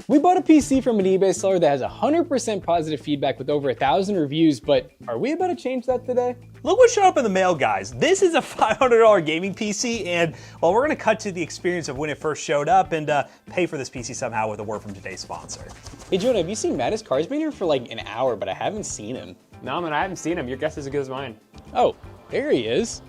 We bought a PC from an eBay seller that has 100% positive feedback with over 1,000 reviews, but are we about to change that today? Look what showed up in the mail, guys. This is a $500 gaming PC, and well, we're gonna cut to the experience of when it first showed up and pay for this PC somehow with a word from today's sponsor. Hey Jonah, have you seen Matt? His car's been here for like an hour, but I haven't seen him. No, man, I haven't seen him. Your guess is as good as mine. Oh, there he is.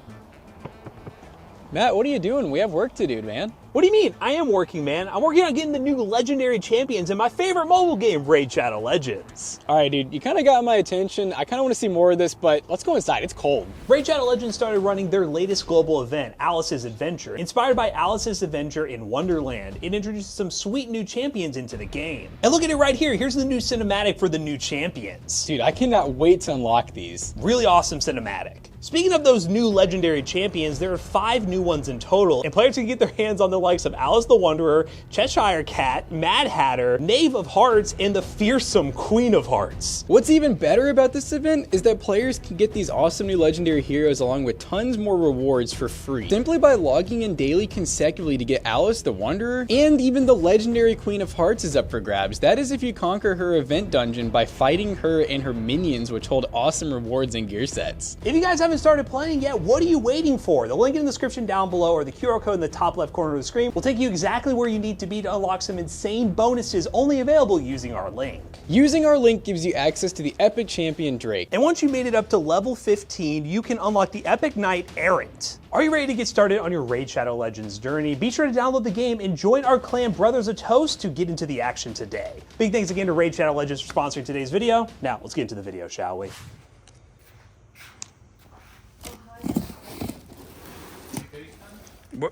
Matt, what are you doing? We have work to do, man. What do you mean? I am working, man. I'm working on getting the new legendary champions in my favorite mobile game, Raid Shadow Legends. All right, dude, you kind of got my attention. I kind of want to see more of this, but let's go inside. It's cold. Raid Shadow Legends started running their latest global event, Alice's Adventure. Inspired by Alice's Adventure in Wonderland, it introduces some sweet new champions into the game. And look at it right here. Here's the new cinematic for the new champions. Dude, I cannot wait to unlock these. Really awesome cinematic. Speaking of those new legendary champions, there are 5 new ones in total, and players can get their hands on the likes of Alice the Wanderer, Cheshire Cat, Mad Hatter, Knave of Hearts, and the fearsome Queen of Hearts. What's even better about this event is that players can get these awesome new legendary heroes along with tons more rewards for free, simply by logging in daily consecutively to get Alice the Wanderer, and even the legendary Queen of Hearts is up for grabs. That is if you conquer her event dungeon by fighting her and her minions, which hold awesome rewards and gear sets. If you guys haven't started playing yet, what are you waiting for? The link in the description down below or the QR code in the top left corner of the screen will take you exactly where you need to be to unlock some insane bonuses only available using our link. Using our link gives you access to the epic champion Drake. And once you made it up to level 15, you can unlock the epic Knight Errant. Are you ready to get started on your Raid Shadow Legends journey? Be sure to download the game and join our clan Brothers of Toast to get into the action today. Big thanks again to Raid Shadow Legends for sponsoring today's video. Now let's get into the video, shall we?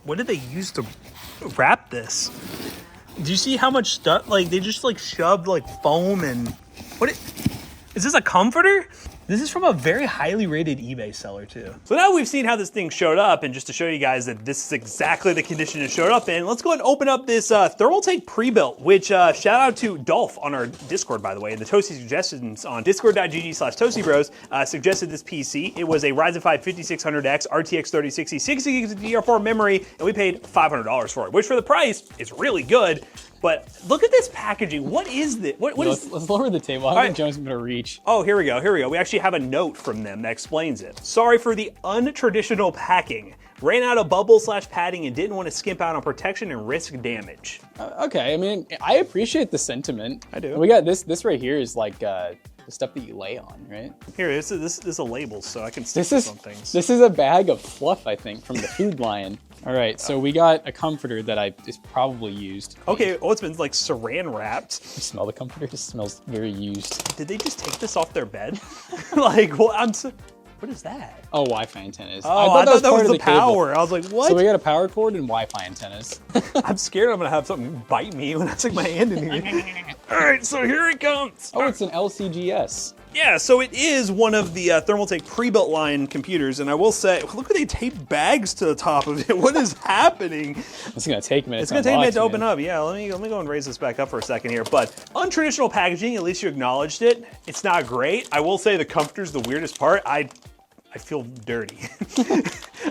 What did they use to wrap this? Do you see how much stuff, like they just like shoved like foam and, is this a comforter? This is from a very highly rated eBay seller too. So now we've seen how this thing showed up, and just to show you guys that this is exactly the condition it showed up in, let's go ahead and open up this thermal tank pre-built, which shout out to Dolph on our Discord, by the way. The Toasty suggestions on discord.gg/ToastyBros suggested this PC. It was a Ryzen 5 5600X RTX 3060, 60 gigs of DDR4 memory, and we paid $500 for it, which for the price is really good. But look at this packaging. What is this? Let's lower the table. I don't think Jones is gonna reach. Oh, here we go, here we go. We actually have a note from them that explains it. Sorry for the untraditional packing. Ran out of bubble/padding and didn't want to skimp out on protection and risk damage. Okay, I mean, I appreciate the sentiment. I do. We got this right here is like the stuff that you lay on, right? Here, this is a label, so I can stick this on things. This is a bag of fluff, I think, from the Food Lion. All right, so we got a comforter that is probably used. Okay, oh, it's been like saran wrapped. You smell the comforter? It smells very used. Did they just take this off their bed? Like, well, what is that? Oh, Wi-Fi antennas. Oh, I thought that was the power. I was like, what? So we got a power cord and Wi-Fi antennas. I'm scared I'm gonna have something bite me when I stick my hand in here. All right, so here it comes. Oh, it's an LCGS. Yeah, so it is one of the Thermaltake pre-built line computers, and I will say, look at they tape bags to the top of it. What is happening? It's gonna take a minute. It's gonna take a minute to open up. Yeah, let me go and raise this back up for a second here. But untraditional packaging, at least you acknowledged it. It's not great. I will say the comforter's the weirdest part. I feel dirty.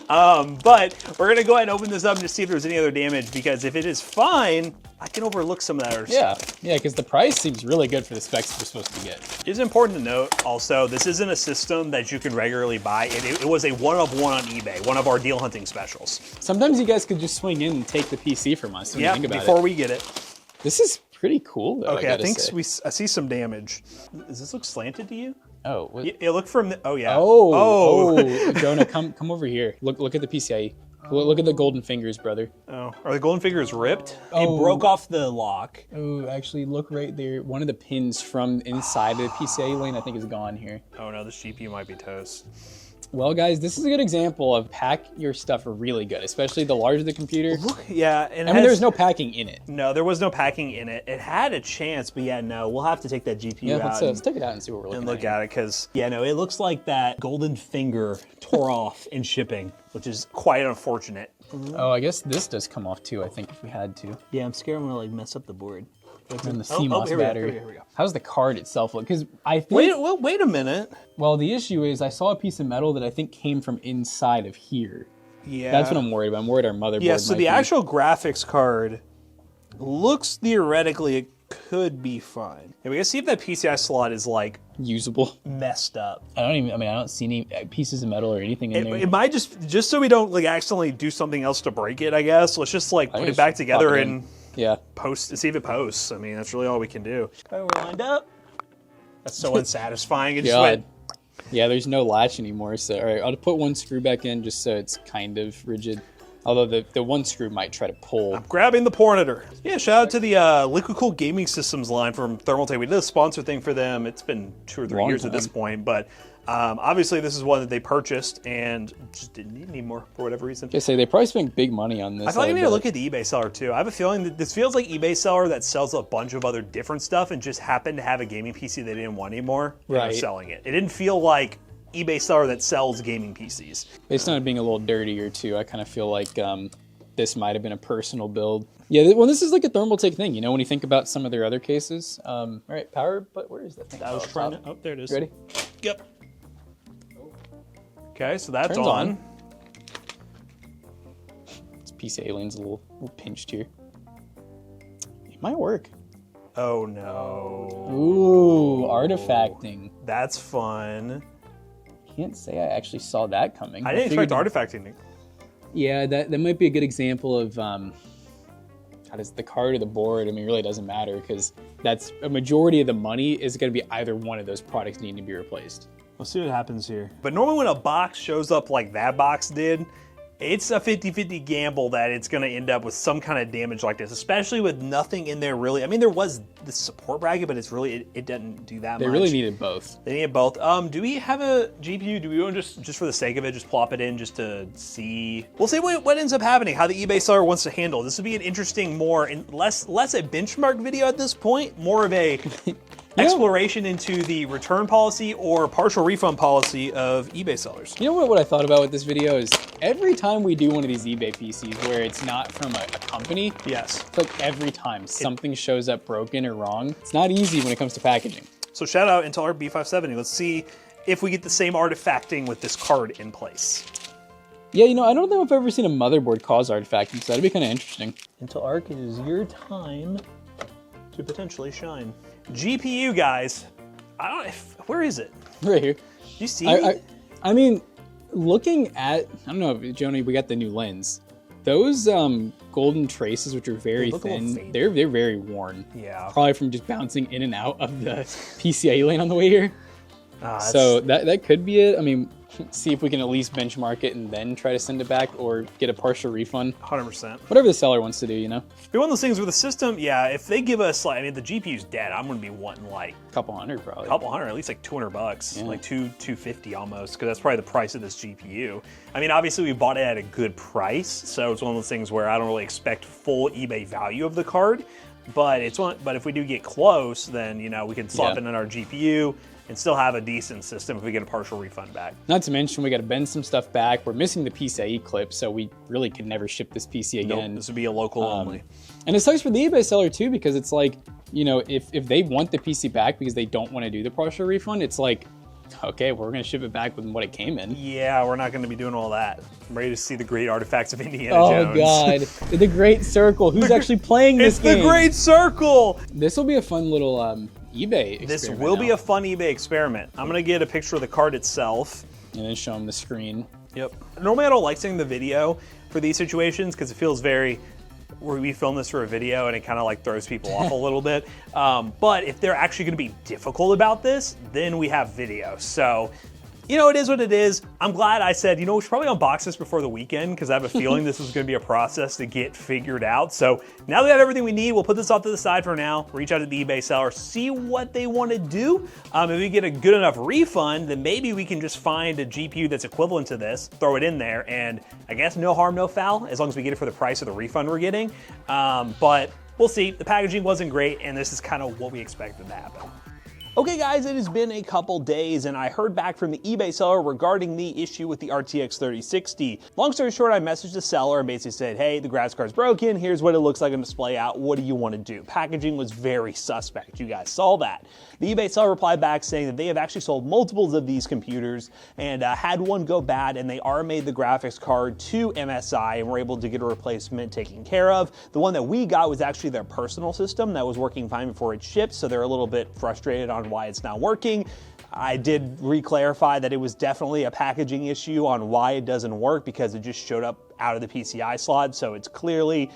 But we're gonna go ahead and open this up and just see if there's any other damage, because if it is fine, I can overlook some of that other stuff. Yeah, because the price seems really good for the specs we're supposed to get. It's important to note also, this isn't a system that you can regularly buy. It was a one-of-one on eBay, one of our deal hunting specials. Sometimes you guys could just swing in and take the PC from us when you think about before we get it. This is pretty cool though, Okay, I think I see some damage. Does this look slanted to you? Oh, what? It looked from the, oh yeah. Oh, Jonah, come over here. Look at the PCIe. Look at the golden fingers, brother. Oh, are the golden fingers ripped? Oh. It broke off the lock. Oh, actually, look right there. One of the pins from inside of the PCIe lane, I think, is gone here. Oh no, this GPU might be toast. Well, guys, this is a good example of pack your stuff really good, especially the larger the computer. Look, yeah. I mean, there's no packing in it. No, there was no packing in it. It had a chance, but yeah, no, we'll have to take that GPU out. Let's take it out and see what we're looking at. And look at it, because, yeah, no, it looks like that golden finger tore off in shipping, which is quite unfortunate. Oh, I guess this does come off too, I think, if we had to. Yeah, I'm scared I'm gonna like mess up the board. And the CMOS battery. Here we go. How's the card itself look? Because I think... Wait a minute. Well, the issue is I saw a piece of metal that I think came from inside of here. Yeah. That's what I'm worried about. I'm worried our motherboard Yeah, so the actual graphics card looks theoretically could be fine. And we gotta see if that PCI slot is like Usable. messed up. I don't see any pieces of metal or anything in there. It might just so we don't like accidentally do something else to break it, I guess. Let's just like put it back together and post, see if it posts. I mean, that's really all we can do. Okay, we're lined up. That's so unsatisfying. It just went. Yeah, there's no latch anymore. So, all right, I'll put one screw back in just so it's kind of rigid. Although the one screw might try to pull. I'm grabbing the Pornator. Yeah, shout out to the Liquid Cool Gaming Systems line from Thermaltake. We did a sponsor thing for them. It's been 2 or 3 years at this point, but obviously this is one that they purchased and just didn't need anymore for whatever reason. I say they probably spent big money on this. I feel like we need to look at the eBay seller too. I have a feeling that this feels like eBay seller that sells a bunch of other different stuff and just happened to have a gaming PC they didn't want anymore and are selling it. It didn't feel like eBay seller that sells gaming PCs. Based on it being a little dirtier too, I kind of feel like this might have been a personal build. Yeah, well, this is like a Thermaltake thing, you know, when you think about some of their other cases. All right, power, but where is that thing? I was trying to, oh, there it is. You ready? Yep. Okay, so that's Turns on. This PC alien's a little pinched here. It might work. Oh no. Ooh, artifacting. That's fun. Can't say I actually saw that coming. I didn't expect artifacting. Yeah, that might be a good example of how does the card or the board. I mean, it really doesn't matter because that's a majority of the money is going to be either one of those products needing to be replaced. We'll see what happens here. But normally when a box shows up like that box did, it's a 50-50 gamble that it's going to end up with some kind of damage like this, especially with nothing in there really. I mean, there was the support bracket, but it's really, it didn't do that much. They really needed both. They needed both. Do we have a GPU? Do we want to just for the sake of it, just plop it in just to see? We'll see what ends up happening, how the eBay seller wants to handle. This would be an interesting, less a benchmark video at this point, more of a exploration into the return policy or partial refund policy of eBay sellers. You know what I thought about with this video is every time we do one of these eBay PCs where it's not from a company, yes, it's like every time something shows up broken or wrong. It's not easy when it comes to packaging. So shout out Intel Arc B570. Let's see if we get the same artifacting with this card in place. Yeah, you know, I don't know if I've ever seen a motherboard cause artifacting, so that'd be kind of interesting. Intel Arc, it is your time to potentially shine. GPU, guys. Where is it? Right here. Do you see it? I mean, looking at, I don't know, Joni, we got the new lens. Those golden traces, which are very thin, they're very worn. Yeah. Probably from just bouncing in and out of the PCIe lane on the way here. So that could be it. I mean, see if we can at least benchmark it and then try to send it back or get a partial refund. 100%. Whatever the seller wants to do, you know? Be one of those things where the system, yeah, if they give us, like, I mean, the GPU's dead, I'm going to be wanting, like... a couple hundred, probably. A couple hundred, at least like $200, like $250 almost, because that's probably the price of this GPU. I mean, obviously we bought it at a good price, so it's one of those things where I don't really expect full eBay value of the card, but if we do get close, then, you know, we can slap it in our GPU, and still have a decent system if we get a partial refund back. Not to mention, we got to bend some stuff back. We're missing the PCIe clip, so we really could never ship this PC again. Nope, this would be a local only. And it sucks for the eBay seller too, because it's like, you know, if they want the PC back because they don't want to do the partial refund, it's like, okay, we're going to ship it back with what it came in. Yeah, we're not going to be doing all that. I'm ready to see the great artifacts of Indiana Jones. Oh, God. The Great Circle. Who's actually playing this game? It's the Great Circle! This will be a fun little eBay experiment. This will be a fun eBay experiment. I'm going to get a picture of the card itself. And then show them the screen. Yep. Normally, I don't like seeing the video for these situations because it feels very... we film this for a video and it kind of like throws people off a little bit. But if they're actually going to be difficult about this, then we have video. So, you know, it is what it is. I'm glad I said, you know, we should probably unbox this before the weekend because I have a feeling this is going to be a process to get figured out. So now that we have everything we need, we'll put this off to the side for now, reach out to the eBay seller, see what they want to do. If we get a good enough refund, then maybe we can just find a GPU that's equivalent to this, throw it in there, and I guess no harm, no foul, as long as we get it for the price of the refund we're getting. But we'll see. The packaging wasn't great, and this is kind of what we expected to happen. Okay guys, it has been a couple days and I heard back from the eBay seller regarding the issue with the RTX 3060. Long story short, I messaged the seller and basically said, hey, the graphics card's broken, here's what it looks like on display out, what do you want to do? Packaging was very suspect, you guys saw that. The eBay seller replied back saying that they have actually sold multiples of these computers and had one go bad, and they made the graphics card to MSI and were able to get a replacement taken care of. The one that we got was actually their personal system that was working fine before it shipped, so they're a little bit frustrated on why it's not working. I did re-clarify that it was definitely a packaging issue on why it doesn't work, because it just showed up out of the PCI slot, so it's clearly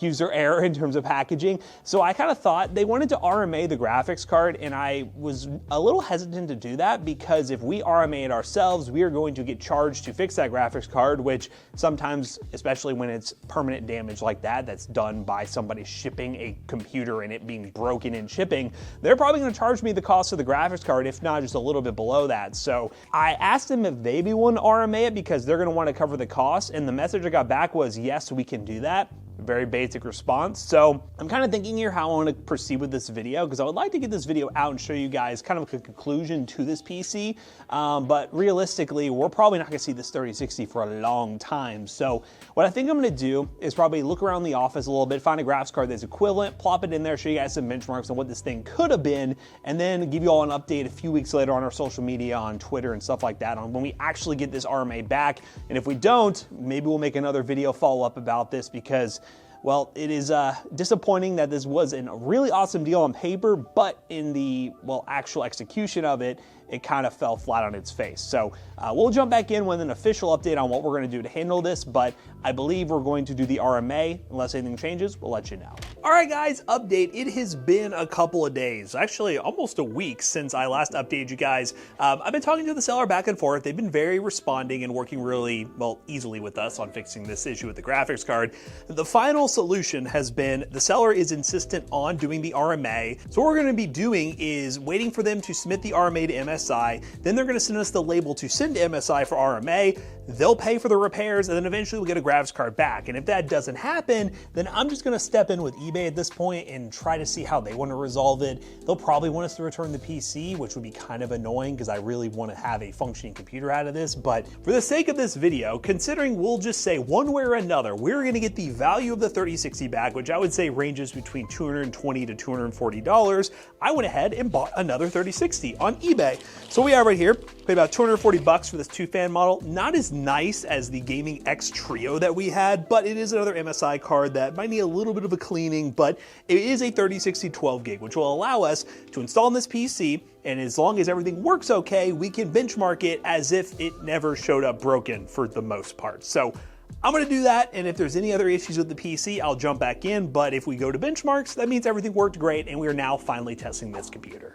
user error in terms of packaging. So I kind of thought they wanted to RMA the graphics card, and I was a little hesitant to do that because if we RMA it ourselves, we are going to get charged to fix that graphics card, which sometimes, especially when it's permanent damage like that, that's done by somebody shipping a computer and it being broken in shipping, they're probably going to charge me the cost of the graphics card, if not just a little bit below that. So I asked them if they'd be willing to RMA it because they're going to want to cover the cost, and the message I got back was, yes, we can do that. Very basic response. So I'm kind of thinking here how I want to proceed with this video, because I would like to get this video out and show you guys kind of a conclusion to this PC. But realistically, we're probably not going to see this 3060 for a long time. So what I think I'm going to do is probably look around the office a little bit, find a graphics card that's equivalent, plop it in there, show you guys some benchmarks on what this thing could have been, and then give you all an update a few weeks later on our social media, on Twitter and stuff like that, on when we actually get this RMA back. And if we don't, maybe we'll make another video follow up about this, because well, it is disappointing that this was a really awesome deal on paper, but in the, well, actual execution of it, it kind of fell flat on its face. So we'll jump back in with an official update on what we're going to do to handle this, but I believe we're going to do the RMA. Unless anything changes, we'll let you know. All right, guys, update. It has been a couple of days, actually almost a week since I last updated you guys. I've been talking to the seller back and forth. They've been very responding and working really, well, easily with us on fixing this issue with the graphics card. The final solution has been the seller is insistent on doing the RMA. So what we're going to be doing is waiting for them to submit the RMA to MSI. Then they're going to send us the label to send to MSI for RMA. They'll pay for the repairs, and then eventually we'll get a graphics card back. And if that doesn't happen, then I'm just going to step in with eBay at this point and try to see how they want to resolve it. They'll probably want us to return the PC, which would be kind of annoying because I really want to have a functioning computer out of this. But for the sake of this video, considering we'll just say one way or another, we're going to get the value of the 3060 back, which I would say ranges between $220 to $240, I went ahead and bought another 3060 on eBay. So we have right here, paid about 240 bucks for this 2-fan model. Not as nice as the Gaming X Trio that we had, but it is another MSI card that might need a little bit of a cleaning, but it is a 3060 12 gig, which will allow us to install on this PC, and as long as everything works okay, we can benchmark it as if it never showed up broken for the most part. So I'm going to do that, and if there's any other issues with the PC, I'll jump back in, but if we go to benchmarks, that means everything worked great, and we are now finally testing this computer.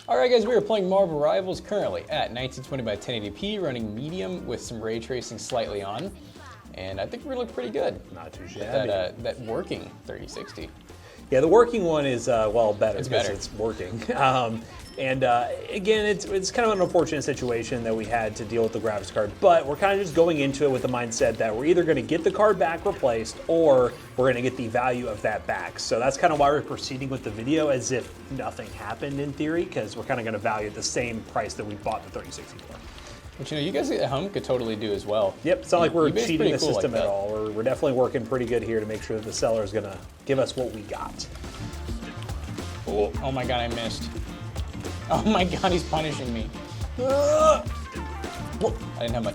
All right, guys, we are playing Marvel Rivals currently at 1920 by 1080p, running medium with some ray tracing slightly on, and I think we look pretty good. Not too shabby. That working 3060. Yeah, the working one is, well, better. It's better. It's working. Again, it's kind of an unfortunate situation that we had to deal with the graphics card, but we're kind of just going into it with the mindset that we're either going to get the card back replaced or we're going to get the value of that back. So that's kind of why we're proceeding with the video as if nothing happened in theory, because we're kind of going to value it the same price that we bought the 3060 for. Which, you know, you guys at home could totally do as well. Yep, it's not like we're eBay's cheating the cool system like at all. We're definitely working pretty good here to make sure that the seller is going to give us what we got. Oh my God, I missed. Oh my God, he's punishing me. I didn't have my...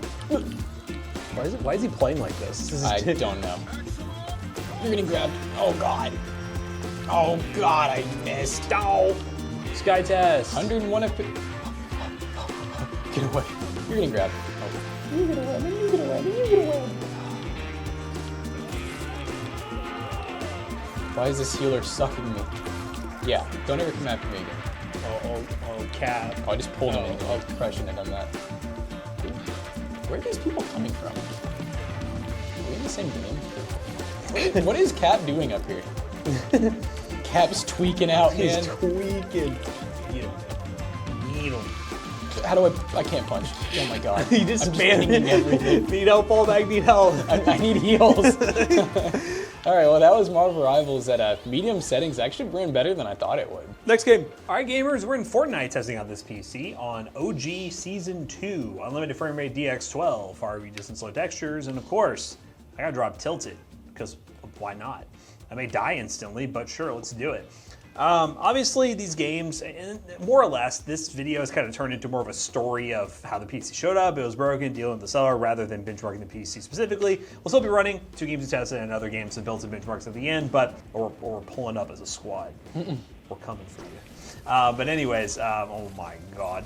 Why is he playing like this? I don't know. You're getting grabbed. Oh God. Oh God, I missed. Oh, Sky Test. 101 FP. Get away. You're getting grabbed. Oh. You get away, man. You get away, man. You get away. Why is this healer sucking me? Yeah, don't ever come after me again. Oh, Cap. Oh, I just pulled him into depression and done that. Where are these people coming from? Are we in the same game? What is Cap doing up here? Cap's tweaking out, man. He's tweaking. Eat him. How do I can't punch. Oh my god. You just I'm spam pinging everything. Need help, fall back, need help. I need heals. All right, well, that was Marvel Rivals at medium settings. Actually ran better than I thought it would. Next game. All right, gamers, we're in Fortnite testing out this PC on OG Season 2. Unlimited frame rate DX12, far distance low textures, and of course, I gotta drop tilted, because why not? I may die instantly, but sure, let's do it. Obviously, these games, and more or less, this video has kind of turned into more of a story of how the PC showed up, it was broken, dealing with the seller, rather than benchmarking the PC specifically. We'll still be running 2 games to test it and other games to build some benchmarks at the end, but we're pulling up as a squad. We're coming for you. But anyways, oh my god.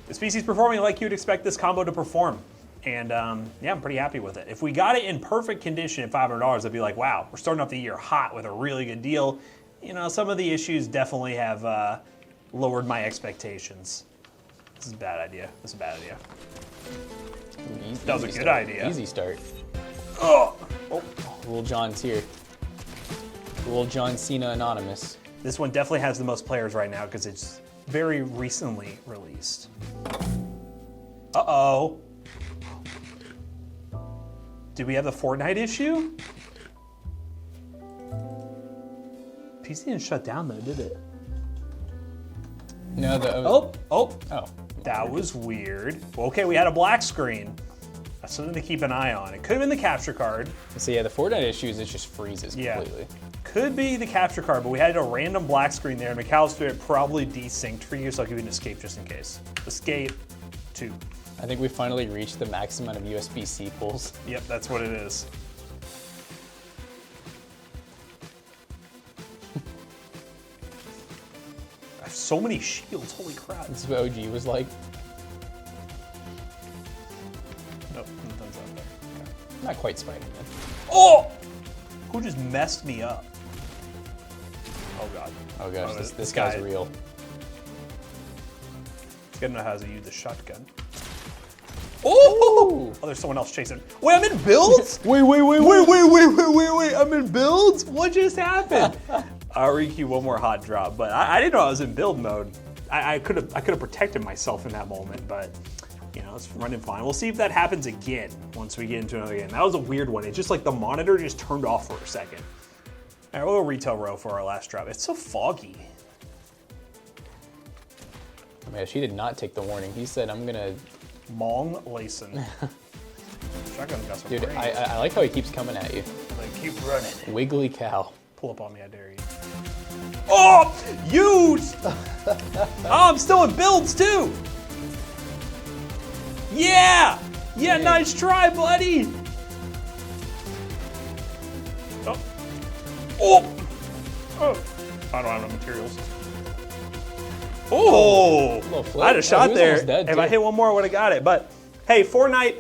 This PC's performing like you'd expect this combo to perform. And yeah, I'm pretty happy with it. If we got it in perfect condition at $500, I'd be like, wow, we're starting off the year hot with a really good deal. You know, some of the issues definitely have lowered my expectations. This is a bad idea. This is a bad idea. That was a good idea. Easy start. Oh. Little John's here. Little John Cena Anonymous. This one definitely has the most players right now because it's very recently released. Uh-oh. Did we have the Fortnite issue? PC didn't shut down though, did it? No, Oh. Oh. That was weird. Well, okay, we had a black screen. That's something to keep an eye on. It could have been the capture card. So yeah, the Fortnite issues, it just freezes completely. Could be the capture card, but we had a random black screen there. McAllister, it probably desynced for you, so I'll give you an escape just in case. Escape 2. I think we finally reached the max amount of USB-C pulls. Yep, that's what it is. I have so many shields, holy crap. This is what OG was like. Nope, nothing's out there. Okay. Not quite Spider-Man. Oh! Who just messed me up? Oh god. Oh gosh, this guy's real. He's gonna know how to use the shotgun. Oh! Oh, there's someone else chasing. Wait, I'm in builds? Wait, I'm in builds? What just happened? I'll re-queue one more hot drop, but I didn't know I was in build mode. I could have protected myself in that moment, but you know, it's running fine. We'll see if that happens again once we get into another game. That was a weird one. It's just like the monitor just turned off for a second. All right, we'll go retail row for our last drop. It's so foggy. Oh man, she did not take the warning. He said, I'm gonna... Mong Layson. Shotgun's got some Dude, range. I like how he keeps coming at you. Like, keep running. Wiggly cow. Pull up on me, I dare you. Oh, use! Oh, I'm still in builds too. Yeah! Yeah, nice try, buddy. Oh. Oh. I don't have no materials. Oh, I had a shot there. If I hit one more, I would have got it. But hey, Fortnite,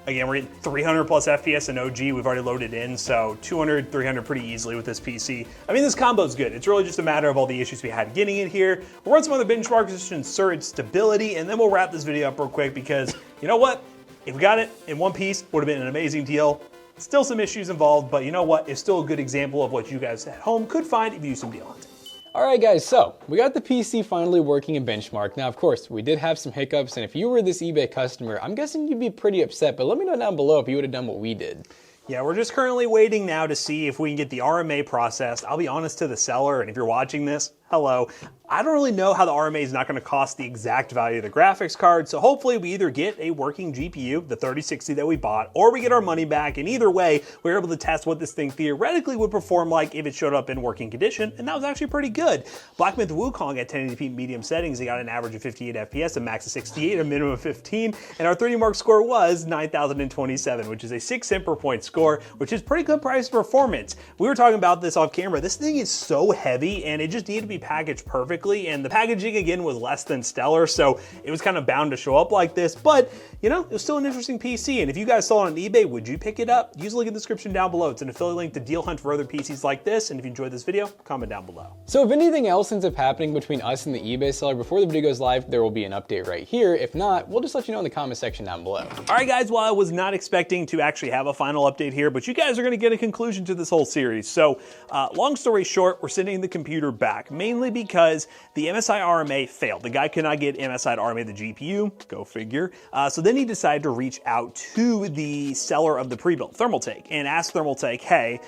again, we're getting 300 plus FPS in OG. We've already loaded in, so 200, 300 pretty easily with this PC. I mean, this combo's good. It's really just a matter of all the issues we had getting it here. We'll run some other benchmarks just to ensure its stability, and then we'll wrap this video up real quick because, you know what? If we got it in one piece, would have been an amazing deal. Still some issues involved, but you know what? It's still a good example of what you guys at home could find if you use some deal hunting. All right, guys, so we got the PC finally working in benchmark. Now, of course, we did have some hiccups, and if you were this eBay customer, I'm guessing you'd be pretty upset, but let me know down below if you would have done what we did. Yeah, we're just currently waiting now to see if we can get the RMA processed. I'll be honest to the seller, and if you're watching this, hello. I don't really know how the RMA is not going to cost the exact value of the graphics card, so hopefully we either get a working GPU, the 3060 that we bought, or we get our money back, and either way, we're able to test what this thing theoretically would perform like if it showed up in working condition, and that was actually pretty good. Black Myth Wukong at 1080p medium settings, they got an average of 58 FPS, a max of 68, a minimum of 15, and our 3D Mark score was 9,027, which is a 6 cent per point score, which is pretty good price performance. We were talking about this off camera. This thing is so heavy, and it just needed to be packaged perfectly, and the packaging again was less than stellar, so it was kind of bound to show up like this, but you know, it was still an interesting PC, and if you guys saw it on eBay, would you pick it up? Use the link in the description down below. It's an affiliate link to deal hunt for other PCs like this, and if you enjoyed this video, comment down below. So if anything else ends up happening between us and the eBay seller before the video goes live, there will be an update right here. If not, we'll just let you know in the comment section down below. All right, guys, well, I was not expecting to actually have a final update here, but you guys are gonna get a conclusion to this whole series. So long story short, we're sending the computer back. mainly because the MSI RMA failed. The guy could not get MSI to RMA the GPU, go figure. So then he decided to reach out to the seller of the pre-built, Thermaltake, and ask Thermaltake, hey,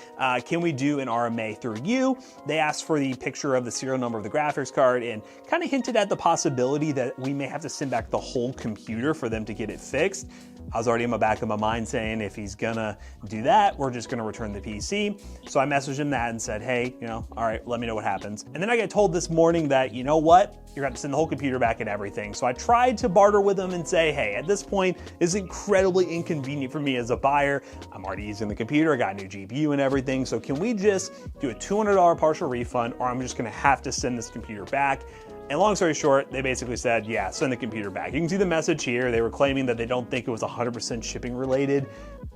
can we do an RMA through you? They asked for the picture of the serial number of the graphics card and kind of hinted at the possibility that we may have to send back the whole computer for them to get it fixed. I was already in the back of my mind saying if he's gonna do that, we're just gonna return the PC. So I messaged him that and said, hey, all right, let me know what happens. And then I get told this morning that, you know what? You're gonna have to send the whole computer back and everything. So I tried to barter with him and say, hey, at this point, it's incredibly inconvenient for me as a buyer. I'm already using the computer, I got a new GPU and everything. So can we just do a $200 partial refund, or I'm just gonna have to send this computer back? And long story short, they basically said, yeah, send the computer back. You can see the message here. They were claiming that they don't think it was 100% shipping related.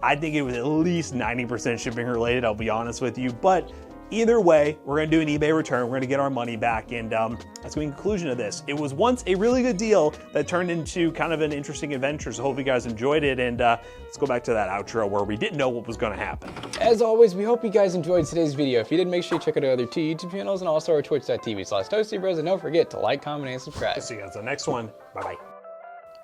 I think it was at least 90% shipping related, I'll be honest with you. But either way, we're gonna do an eBay return. We're gonna get our money back. And that's gonna be the conclusion of this. It was once a really good deal that turned into kind of an interesting adventure. So hope you guys enjoyed it. And let's go back to that outro where we didn't know what was gonna happen. As always, we hope you guys enjoyed today's video. If you did, make sure you check out our other 2 YouTube channels and also our twitch.tv/ToastyBros. And don't forget to like, comment, and subscribe. See you guys in the next one. Bye-bye.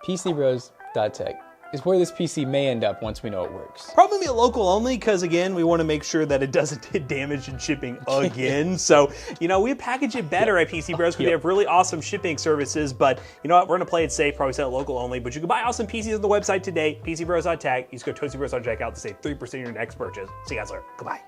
PCBros.tech is where this PC may end up once we know it works. Probably a local only, because again, we want to make sure that it doesn't get damaged in shipping again. So, we package it better at PC Bros because we have really awesome shipping services, but you know what? We're going to play it safe, probably sell it local only, but you can buy awesome PCs on the website today, PCBros.tech. Use code ToastyBros on checkout to save 3% on your next purchase. See you guys later. Goodbye.